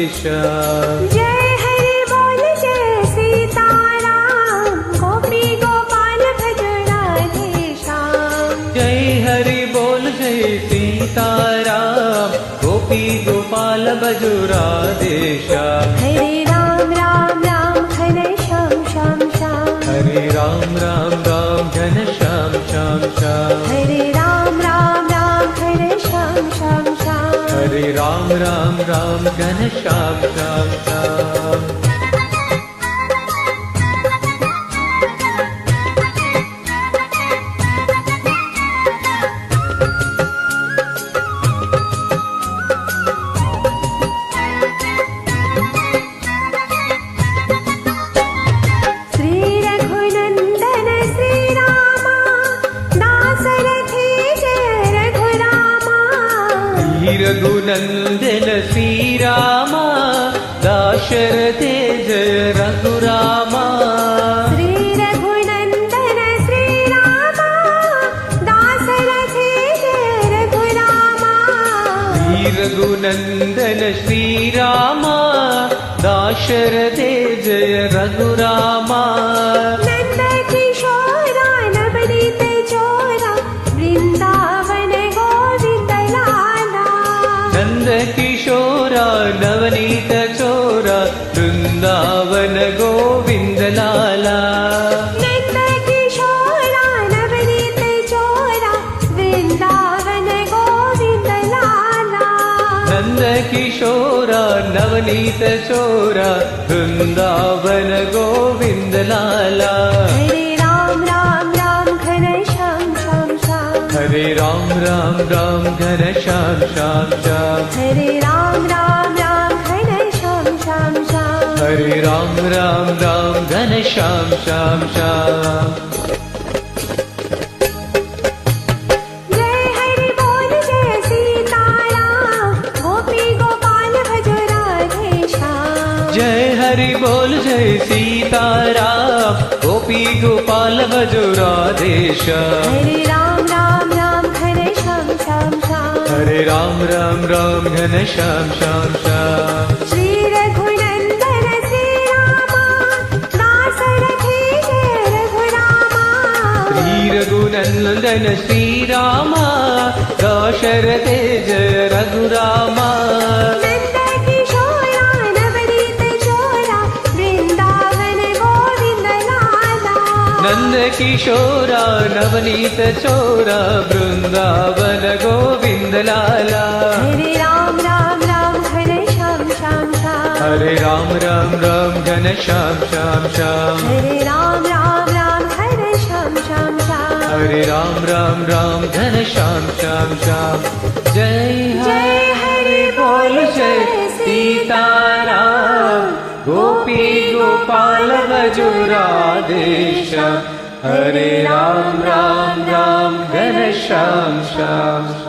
राधेश। जय हरि बोल जय सीताराम, गोपी गोपाल भज राधेश्याम। जय हरि बोल जय सीताराम, गोपी गोपाल भज राधेश। हरे राम राम राम हरे श्याम श्याम श्याम। हरे राम राम राम घन श्याम श्याम श्याम। हरे राम राम राम हरे श्याम श्याम श्याम। हरे राम राम राम घन श्याम श्याम श्याम। रघुनंदन श्री रामा, दाशरथे जय रघुरामा। श्री रघुनंदन श्री रामा, दाशरथे जय रघुरामा। श्री रघुनंदन श्री रामा, दाशरथे जय रघुरामा। नंद किशोरा नवनीत चोरा, वृंदावन गोविंद लाला। नंद किशोरा नवनीत चोरा, वृंदावन गोविंद लाला। नंद किशोरा नवनीत चोरा, वृंदावन गोविंद लाला। नंद किशोरा नवनीत चोरा, वृंदावन गोविंद लाला। हरे राम राम राम घन श्याम श्याम श्याम। हरे राम राम राम घन श्याम श्याम श्याम। हरे राम राम राम घन श्याम श्याम श्याम। हरे राम राम राम घन श्याम श्याम श्याम। जय हरि बोल जय सीताराम, गोपी गोपाल भज राधेश्याम। जय हरि बोल जय सीताराम, गोपी गोपाल भज राधेश। हरे राम राम राम घन श्याम श्याम श्याम। हरे राम राम राम घन श्याम श्याम श्याम। श्री रघुनंदन श्री रामा, दाशरथे जय रघुरामा। श्री रघुनंदन श्री रामा, दाशरथे जय रघुरामा। नंद किशोरा नवनीत चोरा, वृंदावन गोविंद लाला। नंद किशोरा नवनीत चोरा, वृंदावन गोविंद लाला। हरे राम राम राम घन श्याम श्याम श्याम। हरे राम राम राम घन श्याम श्याम श्याम। हरे राम राम राम हरे श्याम श्याम श्याम। हरे राम राम राम घन श्याम श्याम श्याम। जय हरि बोल जय सीताराम, गोपी गोपाल भज राधेश। हरे राम राम राम घन श्याम श्याम।